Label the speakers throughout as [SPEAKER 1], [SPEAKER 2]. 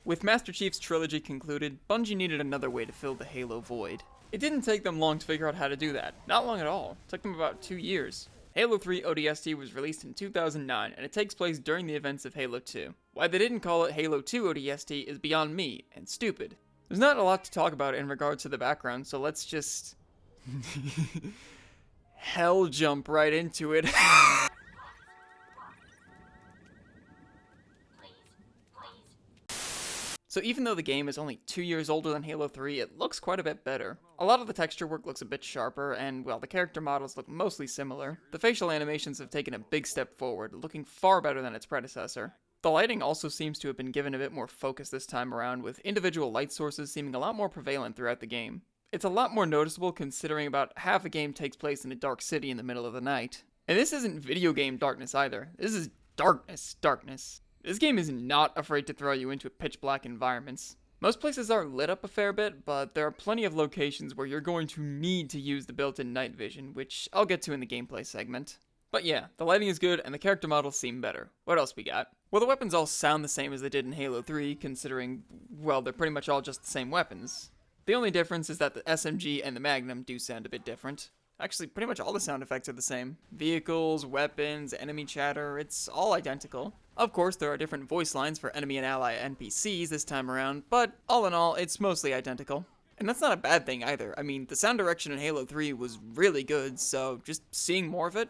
[SPEAKER 1] With Master Chief's trilogy concluded, Bungie needed another way to fill the Halo void. It didn't take them long to figure out how to do that. Not long at all. It took them about 2 years. Halo 3 ODST was released in 2009, and it takes place during the events of Halo 2. Why they didn't call it Halo 2 ODST is beyond me, and stupid. There's not a lot to talk about in regards to the background, so let's just... hell jump right into it. So even though the game is only 2 years older than Halo 3, it looks quite a bit better. A lot of the texture work looks a bit sharper, and while the character models look mostly similar, the facial animations have taken a big step forward, looking far better than its predecessor. The lighting also seems to have been given a bit more focus this time around, with individual light sources seeming a lot more prevalent throughout the game. It's a lot more noticeable considering about half a game takes place in a dark city in the middle of the night. And this isn't video game darkness either, this is darkness. This game is not afraid to throw you into pitch black environments. Most places are lit up a fair bit, but there are plenty of locations where you're going to need to use the built-in night vision, which I'll get to in the gameplay segment. But yeah, the lighting is good and the character models seem better. What else we got? Well, the weapons all sound the same as they did in Halo 3, considering, well, they're pretty much all just the same weapons. The only difference is that the SMG and the Magnum do sound a bit different. Actually, pretty much all the sound effects are the same. Vehicles, weapons, enemy chatter, it's all identical. Of course, there are different voice lines for enemy and ally NPCs this time around, but all in all, it's mostly identical. And that's not a bad thing either. I mean, the sound direction in Halo 3 was really good, so just seeing more of it,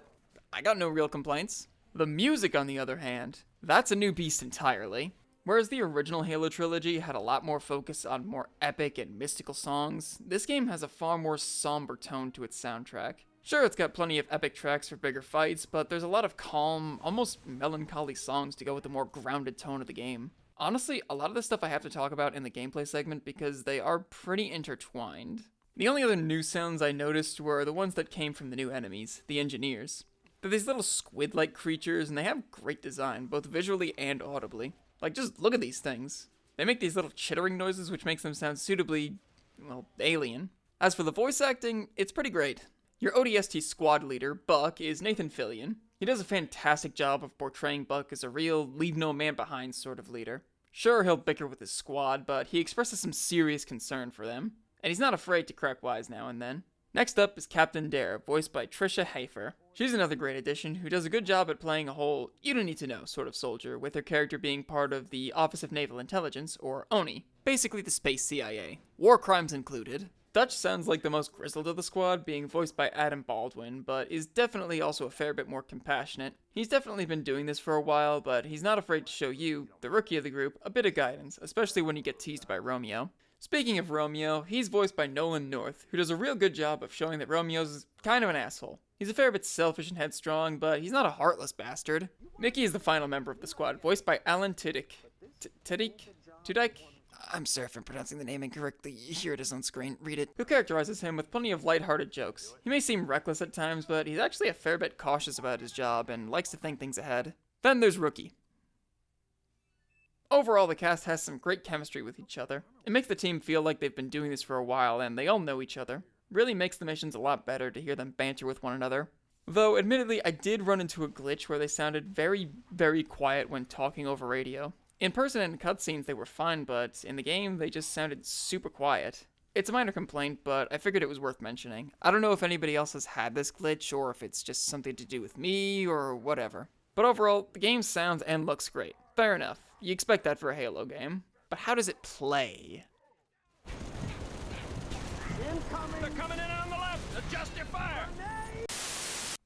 [SPEAKER 1] I got no real complaints. The music, on the other hand, that's a new beast entirely. Whereas the original Halo trilogy had a lot more focus on more epic and mystical songs, this game has a far more somber tone to its soundtrack. Sure, it's got plenty of epic tracks for bigger fights, but there's a lot of calm, almost melancholy songs to go with the more grounded tone of the game. Honestly, a lot of the stuff I have to talk about in the gameplay segment because they are pretty intertwined. The only other new sounds I noticed were the ones that came from the new enemies, the engineers. They're these little squid-like creatures, and they have great design, both visually and audibly. Like, just look at these things. They make these little chittering noises, which makes them sound suitably, well, alien. As for the voice acting, it's pretty great. Your ODST squad leader, Buck, is Nathan Fillion. He does a fantastic job of portraying Buck as a real leave-no-man-behind sort of leader. Sure, he'll bicker with his squad, but he expresses some serious concern for them. And he's not afraid to crack wise now and then. Next up is Captain Dara, voiced by Trisha Hayfer. She's another great addition who does a good job at playing a whole you-don't-need-to-know sort of soldier, with her character being part of the Office of Naval Intelligence, or ONI, basically the space CIA, war crimes included. Dutch sounds like the most grizzled of the squad, being voiced by Adam Baldwin, but is definitely also a fair bit more compassionate. He's definitely been doing this for a while, but he's not afraid to show you, the rookie of the group, a bit of guidance, especially when you get teased by Romeo. Speaking of Romeo, he's voiced by Nolan North, who does a real good job of showing that Romeo's kind of an asshole. He's a fair bit selfish and headstrong, but he's not a heartless bastard. Mickey is the final member of the squad, voiced by Alan Tudyk. Tudyk? I'm sorry if I'm pronouncing the name incorrectly. Here it is on screen. Read it. Who characterizes him with plenty of lighthearted jokes. He may seem reckless at times, but he's actually a fair bit cautious about his job and likes to think things ahead. Then there's Rookie. Overall, the cast has some great chemistry with each other. It makes the team feel like they've been doing this for a while and they all know each other. Really makes the missions a lot better to hear them banter with one another. Though, admittedly, I did run into a glitch where they sounded very, very quiet when talking over radio. In person and cutscenes they were fine, but in the game they just sounded super quiet. It's a minor complaint, but I figured it was worth mentioning. I don't know if anybody else has had this glitch or if it's just something to do with me or whatever. But overall, the game sounds and looks great. Fair enough. You expect that for a Halo game. But how does it play?
[SPEAKER 2] They're coming in on the left! Adjust your fire!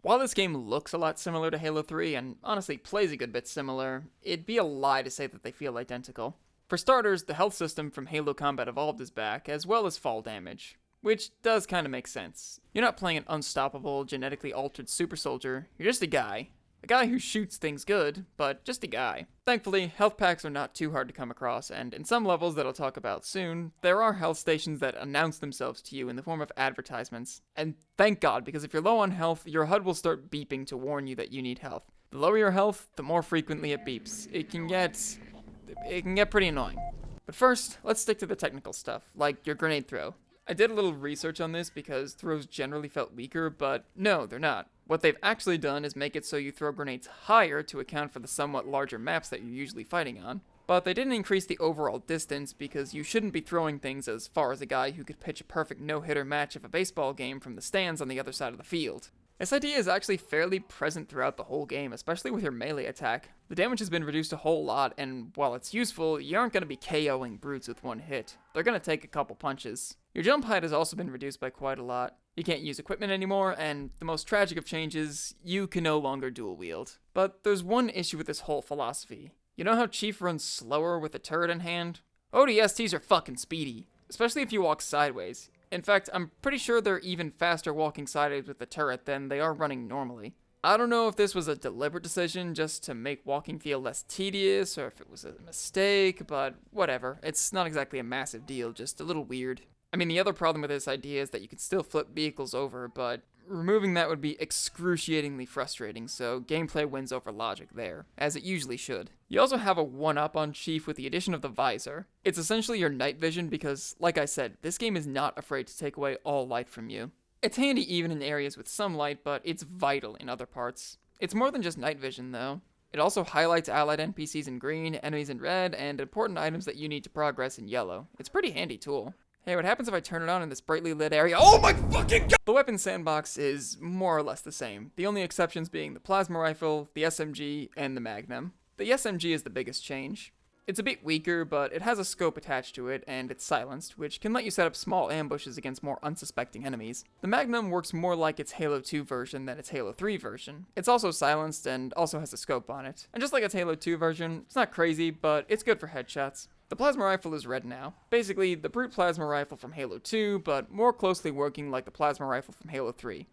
[SPEAKER 1] While this game looks a lot similar to Halo 3, and honestly plays a good bit similar, it'd be a lie to say that they feel identical. For starters, the health system from Halo Combat Evolved is back, as well as fall damage. Which does kind of make sense. You're not playing an unstoppable, genetically altered super soldier, you're just a guy A guy who shoots things good, but just a guy. Thankfully, health packs are not too hard to come across, and in some levels that I'll talk about soon, there are health stations that announce themselves to you in the form of advertisements. And thank God, because if you're low on health, your HUD will start beeping to warn you that you need health. The lower your health, the more frequently it beeps. It can get pretty annoying. But first, let's stick to the technical stuff, like your grenade throw. I did a little research on this because throws generally felt weaker, but no, they're not. What they've actually done is make it so you throw grenades higher to account for the somewhat larger maps that you're usually fighting on. But they didn't increase the overall distance because you shouldn't be throwing things as far as a guy who could pitch a perfect no-hitter match of a baseball game from the stands on the other side of the field. This idea is actually fairly present throughout the whole game, especially with your melee attack. The damage has been reduced a whole lot, and while it's useful, you aren't going to be KOing brutes with one hit. They're going to take a couple punches. Your jump height has also been reduced by quite a lot. You can't use equipment anymore, and the most tragic of changes, you can no longer dual wield. But there's one issue with this whole philosophy. You know how Chief runs slower with a turret in hand? ODSTs are fucking speedy, especially if you walk sideways. In fact, I'm pretty sure they're even faster walking sideways with the turret than they are running normally. I don't know if this was a deliberate decision just to make walking feel less tedious, or if it was a mistake, but whatever. It's not exactly a massive deal, just a little weird. I mean, the other problem with this idea is that you can still flip vehicles over, but removing that would be excruciatingly frustrating, so gameplay wins over logic there, as it usually should. You also have a one-up on Chief with the addition of the visor. It's essentially your night vision because, like I said, this game is not afraid to take away all light from you. It's handy even in areas with some light, but it's vital in other parts. It's more than just night vision, though. It also highlights allied NPCs in green, enemies in red, and important items that you need to progress in yellow. It's a pretty handy tool. Hey, what happens if I turn it on in this brightly lit area? Oh my fucking god! The weapon sandbox is more or less the same, the only exceptions being the plasma rifle, the SMG, and the Magnum. The SMG is the biggest change. It's a bit weaker, but it has a scope attached to it, and it's silenced, which can let you set up small ambushes against more unsuspecting enemies. The Magnum works more like its Halo 2 version than its Halo 3 version. It's also silenced and also has a scope on it. And just like its Halo 2 version, it's not crazy, but it's good for headshots. The plasma rifle is red now. Basically, the brute plasma rifle from Halo 2, but more closely working like the plasma rifle from Halo 3.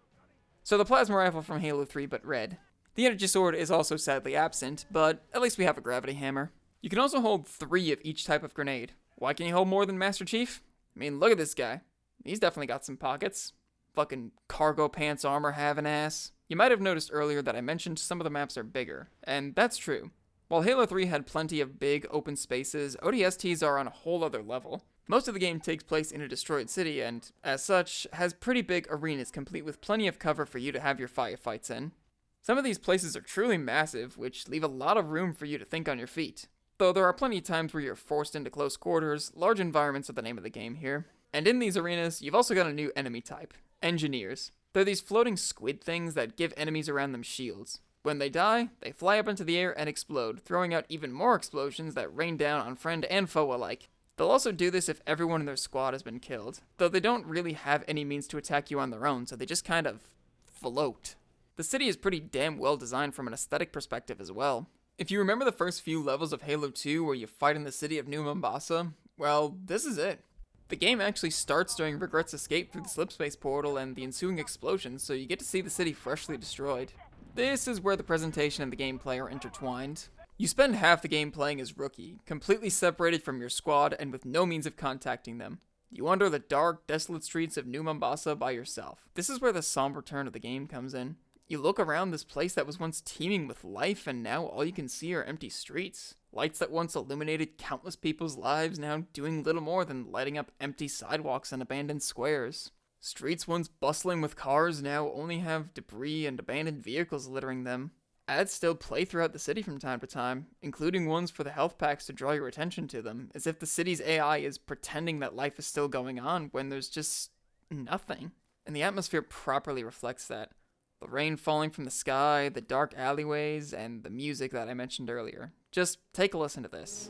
[SPEAKER 1] So the plasma rifle from Halo 3, but red. The energy sword is also sadly absent, but at least we have a gravity hammer. You can also hold 3 of each type of grenade. Why can you hold more than Master Chief? I mean, look at this guy. He's definitely got some pockets. Fucking cargo pants armor having ass. You might have noticed earlier that I mentioned some of the maps are bigger, and that's true. While Halo 3 had plenty of big, open spaces, ODSTs are on a whole other level. Most of the game takes place in a destroyed city and, as such, has pretty big arenas complete with plenty of cover for you to have your firefights in. Some of these places are truly massive, which leave a lot of room for you to think on your feet. Though there are plenty of times where you're forced into close quarters, large environments are the name of the game here. And in these arenas, you've also got a new enemy type, Engineers. They're these floating squid things that give enemies around them shields. When they die, they fly up into the air and explode, throwing out even more explosions that rain down on friend and foe alike. They'll also do this if everyone in their squad has been killed, though they don't really have any means to attack you on their own, so they just kind of float. The city is pretty damn well designed from an aesthetic perspective as well. If you remember the first few levels of Halo 2 where you fight in the city of New Mombasa, well, this is it. The game actually starts during Regret's escape through the slipspace portal and the ensuing explosions, so you get to see the city freshly destroyed. This is where the presentation and the gameplay are intertwined. You spend half the game playing as Rookie, completely separated from your squad and with no means of contacting them. You wander the dark, desolate streets of New Mombasa by yourself. This is where the somber turn of the game comes in. You look around this place that was once teeming with life, and now all you can see are empty streets. Lights that once illuminated countless people's lives now doing little more than lighting up empty sidewalks and abandoned squares. Streets once bustling with cars now only have debris and abandoned vehicles littering them. Ads still play throughout the city from time to time, including ones for the health packs to draw your attention to them, as if the city's AI is pretending that life is still going on when there's just nothing. And the atmosphere properly reflects that. The rain falling from the sky, the dark alleyways, and the music that I mentioned earlier. Just take a listen to this.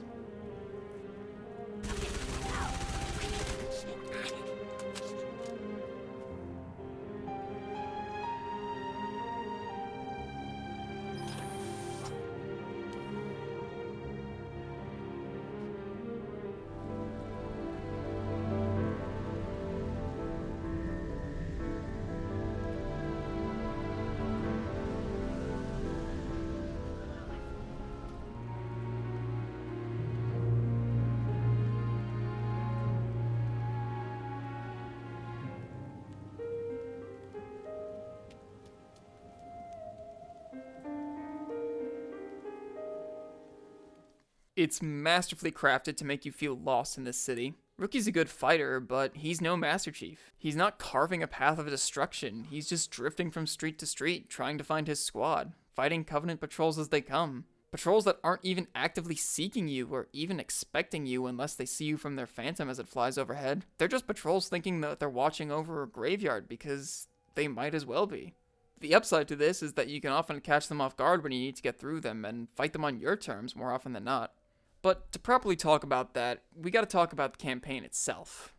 [SPEAKER 1] It's masterfully crafted to make you feel lost in this city. Rookie's a good fighter, but he's no Master Chief. He's not carving a path of destruction, he's just drifting from street to street, trying to find his squad, fighting Covenant patrols as they come. Patrols that aren't even actively seeking you or even expecting you unless they see you from their phantom as it flies overhead. They're just patrols thinking that they're watching over a graveyard because they might as well be. The upside to this is that you can often catch them off guard when you need to get through them and fight them on your terms more often than not. But to properly talk about that, we gotta talk about the campaign itself.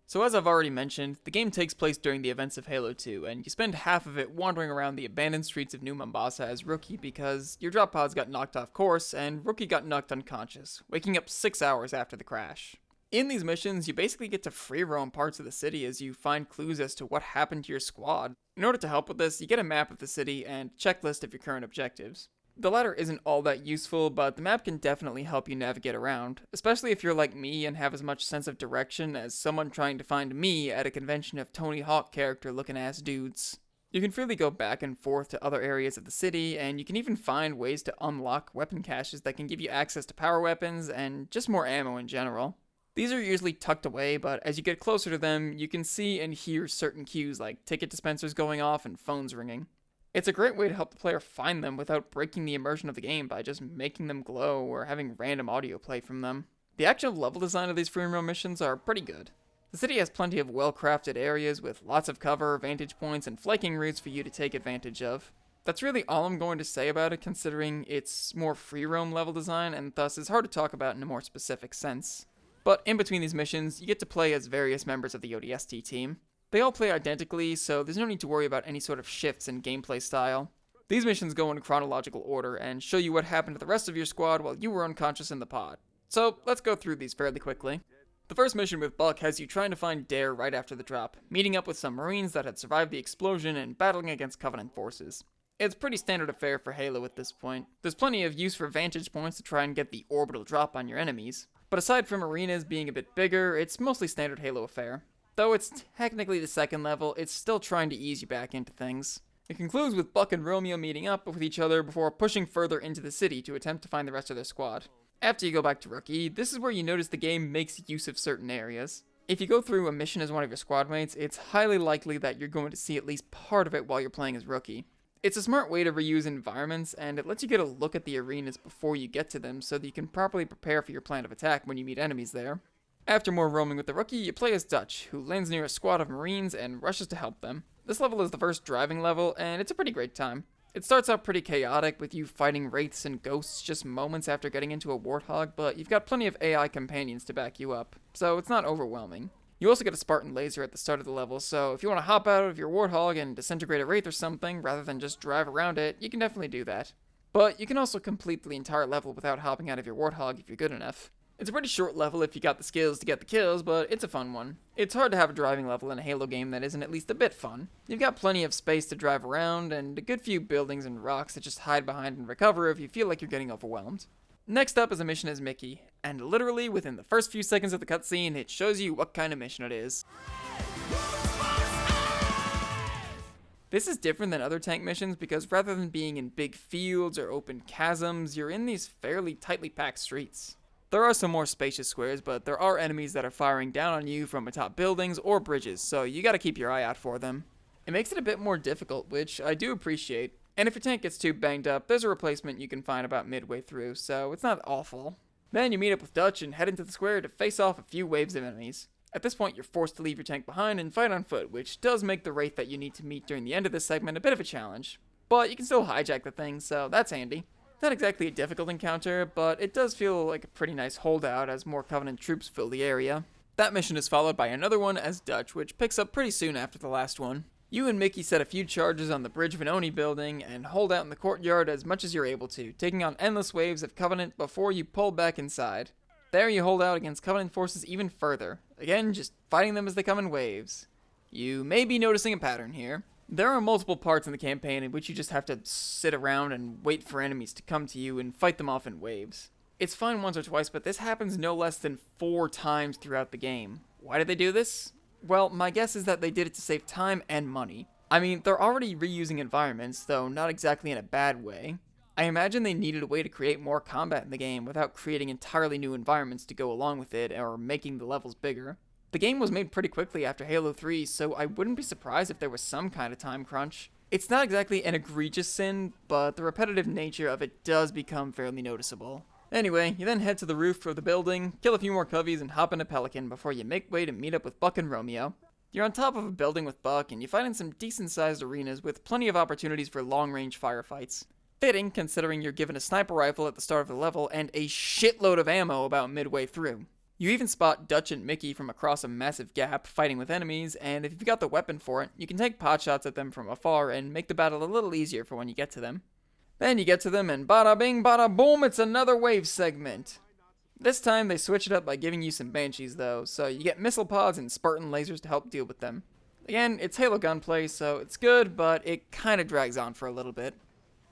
[SPEAKER 1] So as I've already mentioned, the game takes place during the events of Halo 2, and you spend half of it wandering around the abandoned streets of New Mombasa as Rookie because your drop pods got knocked off course and Rookie got knocked unconscious, waking up 6 hours after the crash. In these missions, you basically get to free roam parts of the city as you find clues as to what happened to your squad. In order to help with this, you get a map of the city and checklist of your current objectives. The latter isn't all that useful, but the map can definitely help you navigate around, especially if you're like me and have as much sense of direction as someone trying to find me at a convention of Tony Hawk character looking ass dudes. You can freely go back and forth to other areas of the city, and you can even find ways to unlock weapon caches that can give you access to power weapons and just more ammo in general. These are usually tucked away, but as you get closer to them, you can see and hear certain cues like ticket dispensers going off and phones ringing. It's a great way to help the player find them without breaking the immersion of the game by just making them glow or having random audio play from them. The actual level design of these free roam missions are pretty good. The city has plenty of well-crafted areas with lots of cover, vantage points, and flanking routes for you to take advantage of. That's really all I'm going to say about it, considering it's more free roam level design and thus is hard to talk about in a more specific sense. But in between these missions, you get to play as various members of the ODST team. They all play identically, so there's no need to worry about any sort of shifts in gameplay style. These missions go in chronological order and show you what happened to the rest of your squad while you were unconscious in the pod. So let's go through these fairly quickly. The first mission with Buck has you trying to find Dara right after the drop, meeting up with some Marines that had survived the explosion and battling against Covenant forces. It's pretty standard affair for Halo at this point. There's plenty of use for vantage points to try and get the orbital drop on your enemies. But aside from arenas being a bit bigger, it's mostly standard Halo affair. Though it's technically the second level, it's still trying to ease you back into things. It concludes with Buck and Romeo meeting up with each other before pushing further into the city to attempt to find the rest of their squad. After you go back to Rookie, this is where you notice the game makes use of certain areas. If you go through a mission as one of your squad mates, it's highly likely that you're going to see at least part of it while you're playing as Rookie. It's a smart way to reuse environments, and it lets you get a look at the arenas before you get to them so that you can properly prepare for your plan of attack when you meet enemies there. After more roaming with the Rookie, you play as Dutch, who lands near a squad of Marines and rushes to help them. This level is the first driving level, and it's a pretty great time. It starts out pretty chaotic, with you fighting wraiths and ghosts just moments after getting into a warthog, but you've got plenty of AI companions to back you up, so it's not overwhelming. You also get a Spartan laser at the start of the level, so if you want to hop out of your warthog and disintegrate a wraith or something, rather than just drive around it, you can definitely do that. But you can also complete the entire level without hopping out of your warthog if you're good enough. It's a pretty short level if you got the skills to get the kills, but it's a fun one. It's hard to have a driving level in a Halo game that isn't at least a bit fun. You've got plenty of space to drive around, and a good few buildings and rocks to just hide behind and recover if you feel like you're getting overwhelmed. Next up is a mission as Mickey, and literally within the first few seconds of the cutscene, it shows you what kind of mission it is. This is different than other tank missions because rather than being in big fields or open chasms, you're in these fairly tightly packed streets. There are some more spacious squares, but there are enemies that are firing down on you from atop buildings or bridges, so you gotta keep your eye out for them. It makes it a bit more difficult, which I do appreciate. And if your tank gets too banged up, there's a replacement you can find about midway through, so it's not awful. Then you meet up with Dutch and head into the square to face off a few waves of enemies. At this point, you're forced to leave your tank behind and fight on foot, which does make the wraith that you need to meet during the end of this segment a bit of a challenge. But you can still hijack the thing, so that's handy. Not exactly a difficult encounter, but it does feel like a pretty nice holdout as more Covenant troops fill the area. That mission is followed by another one as Dutch, which picks up pretty soon after the last one. You and Mickey set a few charges on the Bridge Vinoni building and hold out in the courtyard as much as you're able to, taking on endless waves of Covenant before you pull back inside. There you hold out against Covenant forces even further, again just fighting them as they come in waves. You may be noticing a pattern here. There are multiple parts in the campaign in which you just have to sit around and wait for enemies to come to you and fight them off in waves. It's fine once or twice, but this happens no less than 4 times throughout the game. Why did they do this? Well, my guess is that they did it to save time and money. I mean, they're already reusing environments, though not exactly in a bad way. I imagine they needed a way to create more combat in the game without creating entirely new environments to go along with it or making the levels bigger. The game was made pretty quickly after Halo 3, so I wouldn't be surprised if there was some kind of time crunch. It's not exactly an egregious sin, but the repetitive nature of it does become fairly noticeable. Anyway, you then head to the roof of the building, kill a few more coveys, and hop in a Pelican before you make way to meet up with Buck and Romeo. You're on top of a building with Buck, and you find in some decent-sized arenas with plenty of opportunities for long-range firefights. Fitting, considering you're given a sniper rifle at the start of the level and a shitload of ammo about midway through. You even spot Dutch and Mickey from across a massive gap fighting with enemies, and if you've got the weapon for it, you can take potshots at them from afar and make the battle a little easier for when you get to them. Then you get to them, and bada bing, bada boom, it's another wave segment. This time they switch it up by giving you some Banshees though, so you get missile pods and Spartan lasers to help deal with them. Again, it's Halo gunplay, so it's good, but it kinda drags on for a little bit.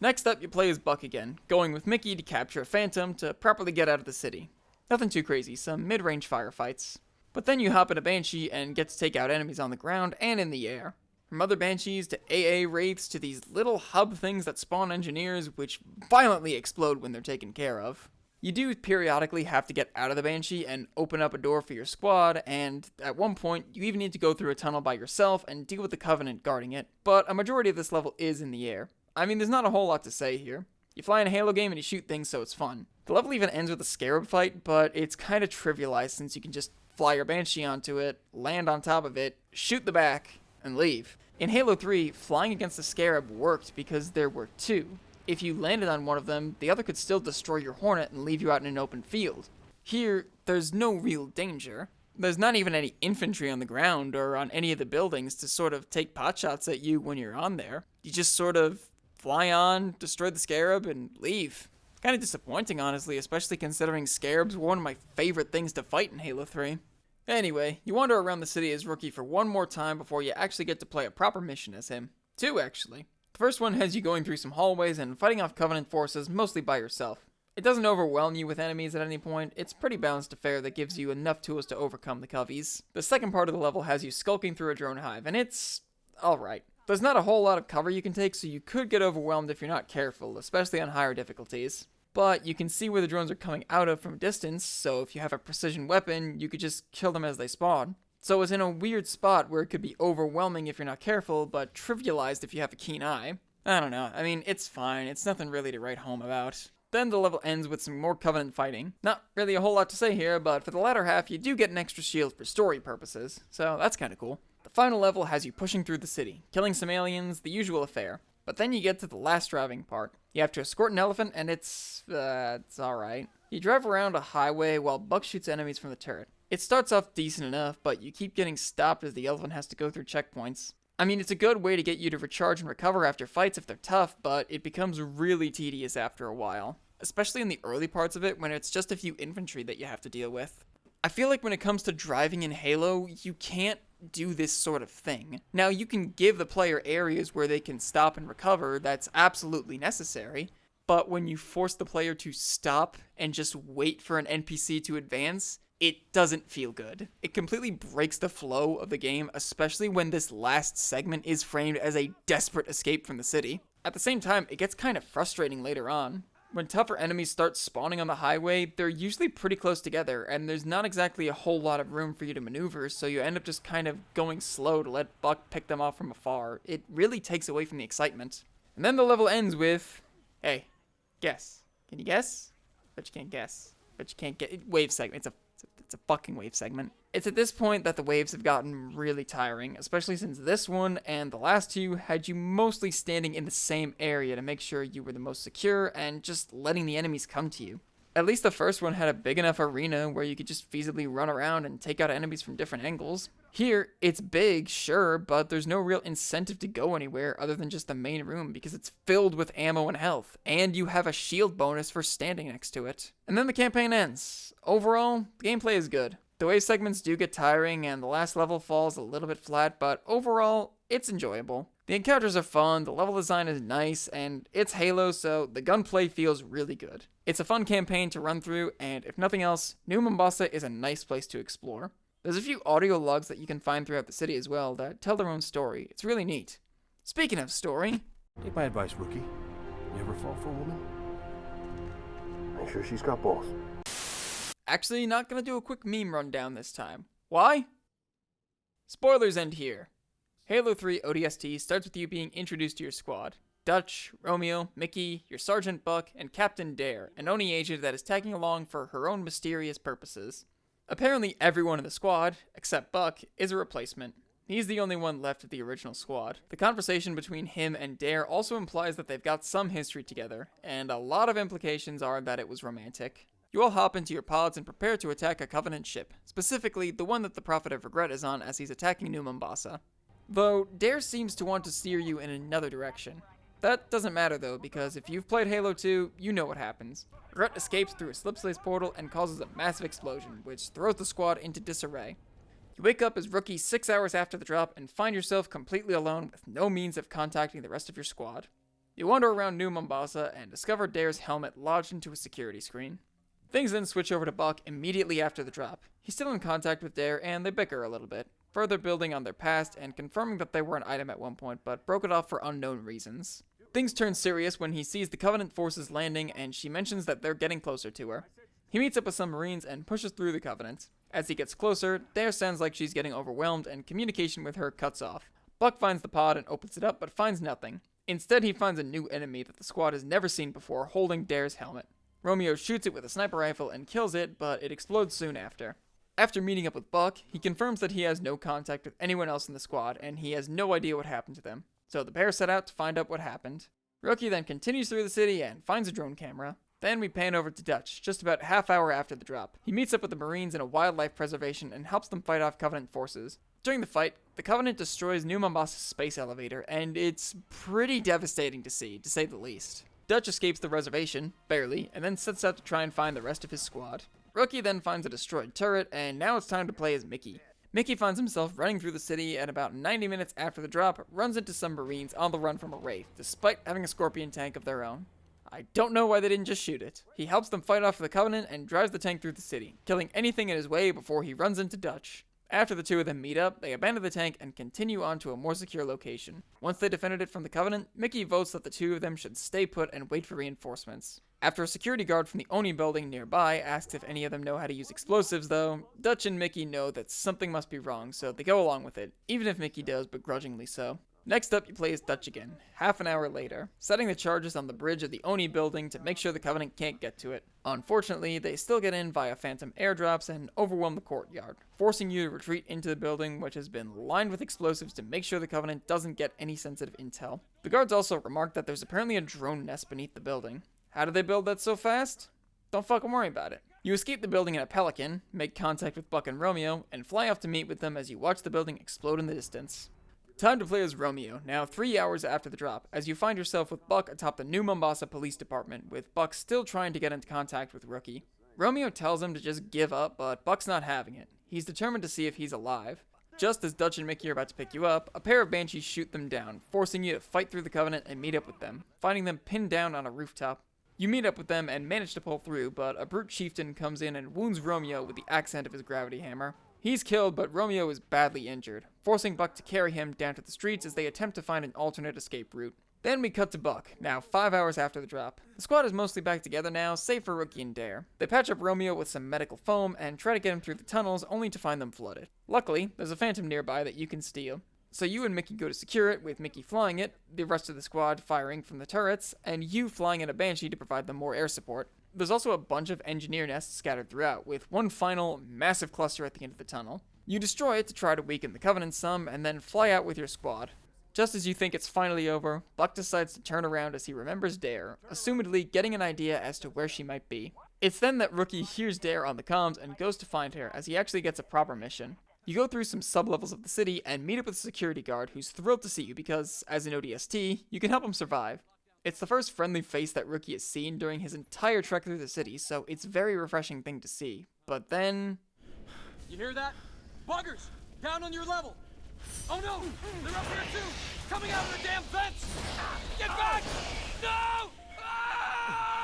[SPEAKER 1] Next up, you play as Buck again, going with Mickey to capture a Phantom to properly get out of the city. Nothing too crazy, some mid-range firefights. But then you hop in a Banshee and get to take out enemies on the ground and in the air. From other Banshees to AA Wraiths to these little hub things that spawn engineers which violently explode when they're taken care of. You do periodically have to get out of the Banshee and open up a door for your squad, and at one point you even need to go through a tunnel by yourself and deal with the Covenant guarding it, but a majority of this level is in the air. I mean, there's not a whole lot to say here. You fly in a Halo game and you shoot things, so it's fun. The level even ends with a Scarab fight, but it's kind of trivialized since you can just fly your Banshee onto it, land on top of it, shoot the back, and leave. In Halo 3, flying against the Scarab worked because there were two. If you landed on one of them, the other could still destroy your Hornet and leave you out in an open field. Here, there's no real danger. There's not even any infantry on the ground or on any of the buildings to sort of take potshots at you when you're on there. You just sort of fly on, destroy the Scarab, and leave. Kind of disappointing, honestly, especially considering Scarabs were one of my favorite things to fight in Halo 3. Anyway, you wander around the city as Rookie for one more time before you actually get to play a proper mission as him. Two, actually. The first one has you going through some hallways and fighting off Covenant forces mostly by yourself. It doesn't overwhelm you with enemies at any point, it's pretty balanced affair that gives you enough tools to overcome the Coveys. The second part of the level has you skulking through a drone hive, and it's alright. There's not a whole lot of cover you can take, so you could get overwhelmed if you're not careful, especially on higher difficulties. But you can see where the drones are coming out of from a distance, so if you have a precision weapon, you could just kill them as they spawn. So it's in a weird spot where it could be overwhelming if you're not careful, but trivialized if you have a keen eye. I don't know, I mean, it's fine, it's nothing really to write home about. Then the level ends with some more Covenant fighting. Not really a whole lot to say here, but for the latter half, you do get an extra shield for story purposes, so that's kinda cool. The final level has you pushing through the city, killing some aliens, the usual affair. But then you get to the last driving part. You have to escort an elephant, and it's alright. You drive around a highway while Buck shoots enemies from the turret. It starts off decent enough, but you keep getting stopped as the elephant has to go through checkpoints. I mean, it's a good way to get you to recharge and recover after fights if they're tough, but it becomes really tedious after a while. Especially in the early parts of it when it's just a few infantry that you have to deal with. I feel like when it comes to driving in Halo, you can't do this sort of thing. Now, you can give the player areas where they can stop and recover, that's absolutely necessary, but when you force the player to stop and just wait for an NPC to advance, it doesn't feel good. It completely breaks the flow of the game, especially when this last segment is framed as a desperate escape from the city. At the same time, it gets kind of frustrating later on. When tougher enemies start spawning on the highway, they're usually pretty close together, and there's not exactly a whole lot of room for you to maneuver, so you end up just kind of going slow to let Buck pick them off from afar. It really takes away from the excitement. And then the level ends with, hey, guess. Can you guess? Bet you can't guess. Bet you can't get wave segment. It's a fucking wave segment. It's at this point that the waves have gotten really tiring, especially since this one and the last two had you mostly standing in the same area to make sure you were the most secure and just letting the enemies come to you. At least the first one had a big enough arena where you could just feasibly run around and take out enemies from different angles. Here, it's big, sure, but there's no real incentive to go anywhere other than just the main room because it's filled with ammo and health, and you have a shield bonus for standing next to it. And then the campaign ends. Overall, the gameplay is good. The wave segments do get tiring, and the last level falls a little bit flat, but overall, it's enjoyable. The encounters are fun, the level design is nice, and it's Halo, so the gunplay feels really good. It's a fun campaign to run through, and if nothing else, New Mombasa is a nice place to explore. There's a few audio logs that you can find throughout the city as well that tell their own story. It's really neat. Speaking of story,
[SPEAKER 3] Take my advice, rookie. You ever fall for a woman? Make sure she's got balls.
[SPEAKER 1] actually not gonna do a quick meme rundown this time. Why? Spoilers end here. Halo 3 ODST starts with you being introduced to your squad. Dutch, Romeo, Mickey, your Sergeant Buck, and Captain Dare, an Oni agent that is tagging along for her own mysterious purposes. Apparently everyone in the squad, except Buck, is a replacement. He's the only one left of the original squad. The conversation between him and Dare also implies that they've got some history together, and a lot of implications are that it was romantic. You all hop into your pods and prepare to attack a Covenant ship, specifically the one that the Prophet of Regret is on as he's attacking New Mombasa. Though, Dare seems to want to steer you in another direction. That doesn't matter though, because if you've played Halo 2, you know what happens. Regret escapes through a slipspace portal and causes a massive explosion, which throws the squad into disarray. You wake up as Rookie 6 hours after the drop and find yourself completely alone with no means of contacting the rest of your squad. You wander around New Mombasa and discover Dare's helmet lodged into a security screen. Things then switch over to Buck immediately after the drop. He's still in contact with Dare and they bicker a little bit, further building on their past and confirming that they were an item at one point but broke it off for unknown reasons. Things turn serious when he sees the Covenant forces landing and she mentions that they're getting closer to her. He meets up with some Marines and pushes through the Covenant. As he gets closer, Dare sounds like she's getting overwhelmed and communication with her cuts off. Buck finds the pod and opens it up but finds nothing. Instead, he finds a new enemy that the squad has never seen before holding Dare's helmet. Romeo shoots it with a sniper rifle and kills it, but it explodes soon after. After meeting up with Buck, he confirms that he has no contact with anyone else in the squad and he has no idea what happened to them. So the pair set out to find out what happened. Rookie then continues through the city and finds a drone camera. Then we pan over to Dutch, just about half hour after the drop. He meets up with the Marines in a wildlife preservation and helps them fight off Covenant forces. During the fight, the Covenant destroys New Mombasa's space elevator, and it's pretty devastating to see, to say the least. Dutch escapes the reservation, barely, and then sets out to try and find the rest of his squad. Rookie then finds a destroyed turret, and now it's time to play as Mickey. Mickey finds himself running through the city and about 90 minutes after the drop, runs into some Marines on the run from a Wraith, despite having a Scorpion tank of their own. I don't know why they didn't just shoot it. He helps them fight off the Covenant and drives the tank through the city, killing anything in his way before he runs into Dutch. After the two of them meet up, they abandon the tank and continue on to a more secure location. Once they defended it from the Covenant, Mickey votes that the two of them should stay put and wait for reinforcements. After a security guard from the Oni building nearby asks if any of them know how to use explosives though, Dutch and Mickey know that something must be wrong, so they go along with it, even if Mickey does begrudgingly so. Next up, you play as Dutch again, half an hour later, setting the charges on the bridge of the Oni building to make sure the Covenant can't get to it. Unfortunately, they still get in via phantom airdrops and overwhelm the courtyard, forcing you to retreat into the building, which has been lined with explosives to make sure the Covenant doesn't get any sensitive intel. The guards also remark that there's apparently a drone nest beneath the building. How did they build that so fast? Don't fucking worry about it. You escape the building in a Pelican, make contact with Buck and Romeo, and fly off to meet with them as you watch the building explode in the distance. Time to play as Romeo, now 3 hours after the drop, as you find yourself with Buck atop the New Mombasa Police Department, with Buck still trying to get into contact with Rookie. Romeo tells him to just give up, but Buck's not having it. He's determined to see if he's alive. Just as Dutch and Mickey are about to pick you up, a pair of Banshees shoot them down, forcing you to fight through the Covenant and meet up with them, finding them pinned down on a rooftop. You meet up with them and manage to pull through, but a brute chieftain comes in and wounds Romeo with the accent of his gravity hammer. He's killed, but Romeo is badly injured, forcing Buck to carry him down to the streets as they attempt to find an alternate escape route. Then we cut to Buck, now 5 hours after the drop. The squad is mostly back together now, save for Rookie and Dare. They patch up Romeo with some medical foam and try to get him through the tunnels, only to find them flooded. Luckily, there's a Phantom nearby that you can steal. So you and Mickey go to secure it, with Mickey flying it, the rest of the squad firing from the turrets, and you flying in a Banshee to provide them more air support. There's also a bunch of engineer nests scattered throughout, with one final, massive cluster at the end of the tunnel. You destroy it to try to weaken the Covenant some, and then fly out with your squad. Just as you think it's finally over, Buck decides to turn around as he remembers Dare, assumedly getting an idea as to where she might be. It's then that Rookie hears Dare on the comms and goes to find her, as he actually gets a proper mission. You go through some sub-levels of the city and meet up with a security guard who's thrilled to see you because, as an ODST, you can help him survive. It's the first friendly face that Rookie has seen during his entire trek through the city, so it's a very refreshing thing to see. But then...
[SPEAKER 2] You hear that? Buggers! Down on your level! Oh no! They're up here too! Coming out of the damn vents! Get back! No! Ah!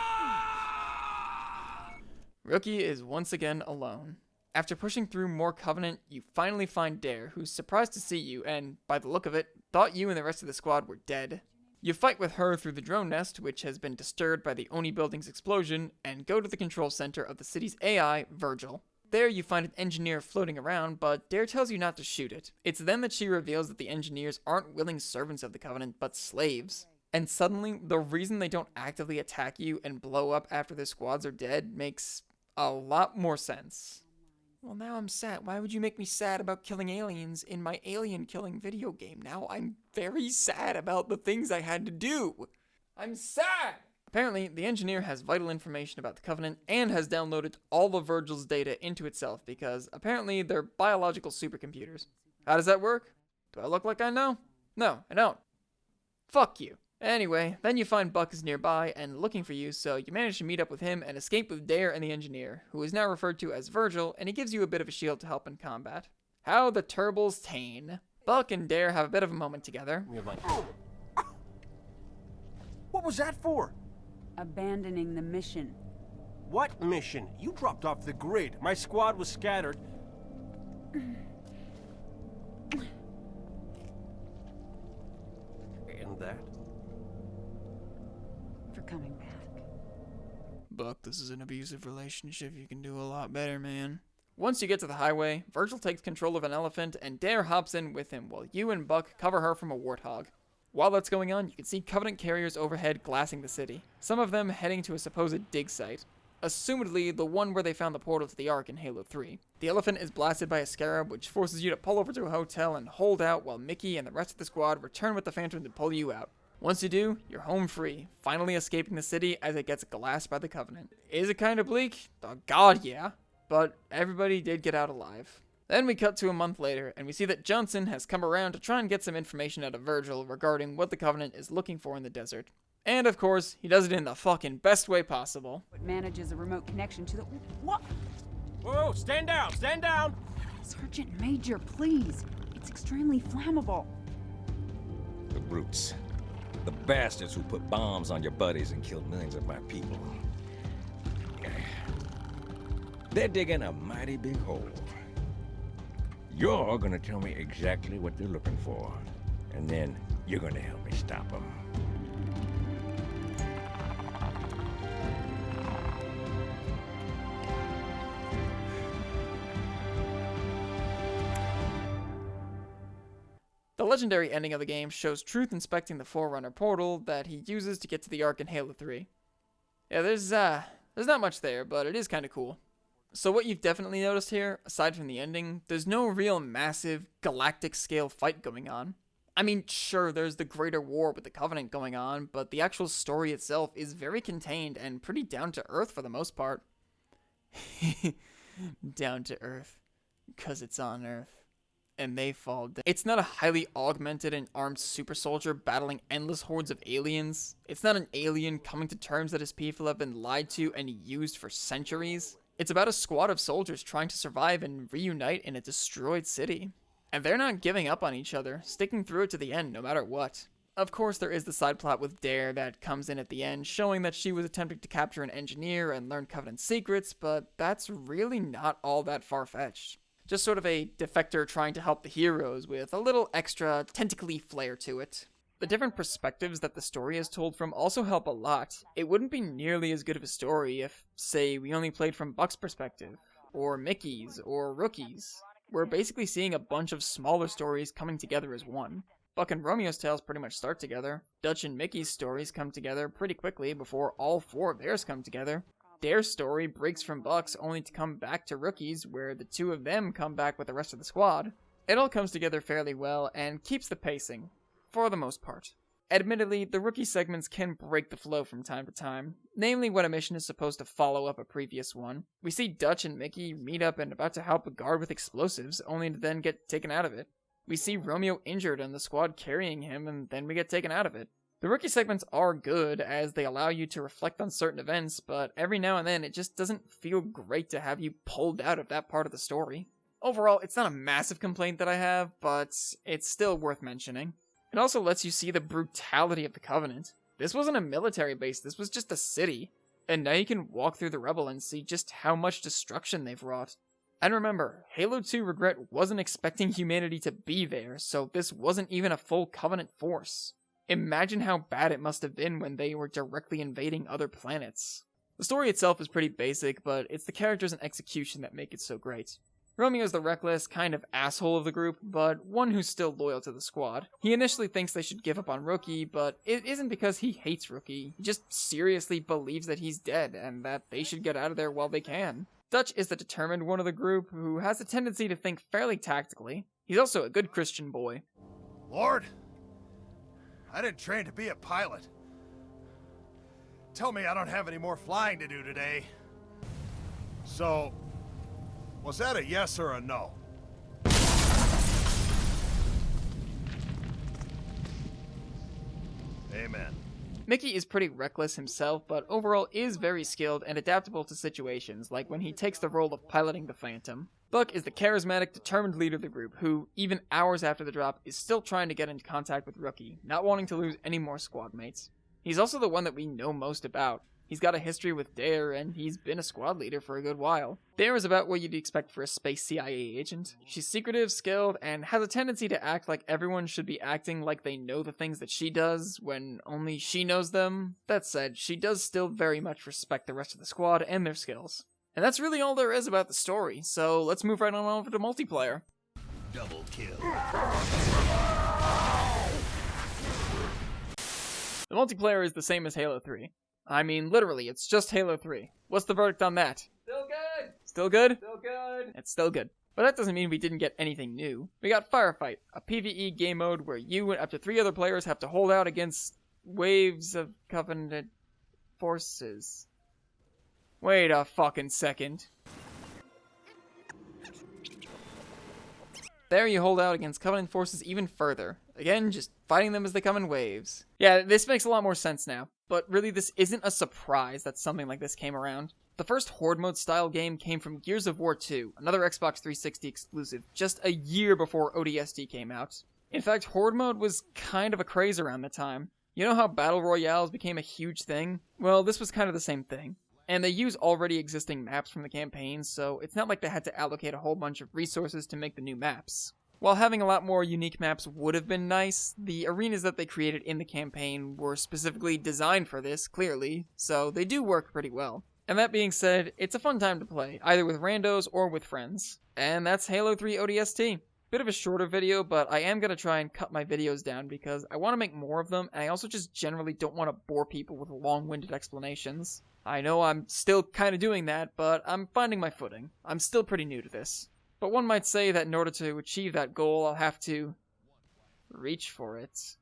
[SPEAKER 1] Rookie is once again alone. After pushing through more Covenant, you finally find Dare, who's surprised to see you and, by the look of it, thought you and the rest of the squad were dead. You fight with her through the drone nest, which has been disturbed by the Oni building's explosion, and go to the control center of the city's AI, Virgil. There you find an engineer floating around, but Dare tells you not to shoot it. It's then that she reveals that the engineers aren't willing servants of the Covenant, but slaves. And suddenly, the reason they don't actively attack you and blow up after their squads are dead makes a lot more sense. Well, now I'm sad. Why would you make me sad about killing aliens in my alien killing video game? Now I'm very sad about the things I had to do. I'm sad! Apparently, the engineer has vital information about the Covenant and has downloaded all of Virgil's data into itself because apparently they're biological supercomputers. How does that work? Do I look like I know? No, I don't. Fuck you. Anyway, then you find Buck is nearby and looking for you, so you manage to meet up with him and escape with Dare and the engineer, who is now referred to as Virgil, and he gives you a bit of a shield to help in combat. How the Turbals Tane. Buck and Dare have a bit of a moment together.
[SPEAKER 3] What was that for?
[SPEAKER 4] Abandoning the mission.
[SPEAKER 3] What mission? You dropped off the grid. My squad was scattered. And that?
[SPEAKER 4] For coming back.
[SPEAKER 1] Buck, this is an abusive relationship. You can do a lot better, man. Once you get to the highway, Virgil takes control of an elephant and Dare hops in with him while you and Buck cover her from a warthog. While that's going on, you can see Covenant carriers overhead glassing the city, some of them heading to a supposed dig site, assumedly the one where they found the portal to the Ark in Halo 3. The elephant is blasted by a scarab, which forces you to pull over to a hotel and hold out while Mickey and the rest of the squad return with the Phantom to pull you out. Once you do, you're home free, finally escaping the city as it gets glassed by the Covenant. Is it kind of bleak? Oh god, yeah. But everybody did get out alive. Then we cut to a month later, and we see that Johnson has come around to try and get some information out of Virgil regarding what the Covenant is looking for in the desert. And of course, he does it in the fucking best way possible.
[SPEAKER 4] It manages a remote connection to the... What?
[SPEAKER 3] Whoa, stand down, stand down!
[SPEAKER 4] Sergeant Major, please. It's extremely flammable.
[SPEAKER 5] The brutes. The bastards who put bombs on your buddies and killed millions of my people. They're digging a mighty big hole. You're gonna tell me exactly what they're looking for, and then you're gonna help me stop them.
[SPEAKER 1] The legendary ending of the game shows Truth inspecting the Forerunner portal that he uses to get to the Ark in Halo 3. Yeah, there's not much there, but it is kind of cool. So what you've definitely noticed here, aside from the ending, there's no real massive, galactic-scale fight going on. I mean, sure, there's the greater war with the Covenant going on, but the actual story itself is very contained and pretty down-to-earth for the most part. Down-to-earth. 'Cause it's on Earth. And they fall down. It's not a highly augmented and armed super soldier battling endless hordes of aliens. It's not an alien coming to terms that his people have been lied to and used for centuries. It's about a squad of soldiers trying to survive and reunite in a destroyed city. And they're not giving up on each other, sticking through it to the end no matter what. Of course, there is the side plot with Dare that comes in at the end, showing that she was attempting to capture an engineer and learn Covenant secrets, but that's really not all that far-fetched. Just sort of a defector trying to help the heroes with a little extra tentacly flair to it. The different perspectives that the story is told from also help a lot. It wouldn't be nearly as good of a story if, say, we only played from Buck's perspective, or Mickey's, or Rookie's. We're basically seeing a bunch of smaller stories coming together as one. Buck and Romeo's tales pretty much start together. Dutch and Mickey's stories come together pretty quickly before all four of theirs come together. Dare's story breaks from Buck's only to come back to Rookie's, where the two of them come back with the rest of the squad. It all comes together fairly well and keeps the pacing. For the most part. Admittedly, the Rookie segments can break the flow from time to time, namely when a mission is supposed to follow up a previous one. We see Dutch and Mickey meet up and about to help a guard with explosives, only to then get taken out of it. We see Romeo injured and the squad carrying him, and then we get taken out of it. The Rookie segments are good, as they allow you to reflect on certain events, but every now and then it just doesn't feel great to have you pulled out of that part of the story. Overall, it's not a massive complaint that I have, but it's still worth mentioning. It also lets you see the brutality of the Covenant. This wasn't a military base, this was just a city. And now you can walk through the rubble and see just how much destruction they've wrought. And remember, Halo 2 Regret wasn't expecting humanity to be there, so this wasn't even a full Covenant force. Imagine how bad it must have been when they were directly invading other planets. The story itself is pretty basic, but it's the characters and execution that make it so great. Romeo's the reckless, kind of asshole of the group, but one who's still loyal to the squad. He initially thinks they should give up on Rookie, but it isn't because he hates Rookie. He just seriously believes that he's dead, and that they should get out of there while they can. Dutch is the determined one of the group, who has a tendency to think fairly tactically. He's also a good Christian boy.
[SPEAKER 3] Lord, I didn't train to be a pilot. Tell me I don't have any more flying to do today. So, was that a yes or a no? Amen.
[SPEAKER 1] Mickey is pretty reckless himself, but overall is very skilled and adaptable to situations, like when he takes the role of piloting the Phantom. Buck is the charismatic, determined leader of the group, who, even hours after the drop, is still trying to get into contact with Rookie, not wanting to lose any more squad mates. He's also the one that we know most about. He's got a history with Dara, and he's been a squad leader for a good while. Dara is about what you'd expect for a space CIA agent. She's secretive, skilled, and has a tendency to act like everyone should be acting like they know the things that she does, when only she knows them. That said, she does still very much respect the rest of the squad and their skills. And that's really all there is about the story, so let's move right on over to multiplayer.
[SPEAKER 3] Double kill.
[SPEAKER 1] The multiplayer is the same as Halo 3. I mean, literally, it's just Halo 3. What's the verdict on that? Still good! Still good? Still good! It's still good. But that doesn't mean we didn't get anything new. We got Firefight, a PvE game mode where you and up to 3 other players have to hold out against waves of Covenant forces. Wait a fucking second. There you hold out against Covenant forces even further. Again, just fighting them as they come in waves. Yeah, this makes a lot more sense now. But really, this isn't a surprise that something like this came around. The first Horde mode style game came from Gears of War 2, another Xbox 360 exclusive, just a year before ODST came out. In fact, Horde mode was kind of a craze around the time. You know how Battle Royales became a huge thing? Well, this was kind of the same thing. And they use already existing maps from the campaign, so it's not like they had to allocate a whole bunch of resources to make the new maps. While having a lot more unique maps would have been nice, the arenas that they created in the campaign were specifically designed for this, clearly, so they do work pretty well. And that being said, it's a fun time to play, either with randos or with friends. And that's Halo 3 ODST. Bit of a shorter video, but I am going to try and cut my videos down because I want to make more of them, and I also just generally don't want to bore people with long-winded explanations. I know I'm still kind of doing that, but I'm finding my footing. I'm still pretty new to this. But one might say that in order to achieve that goal, I'll have to reach for it.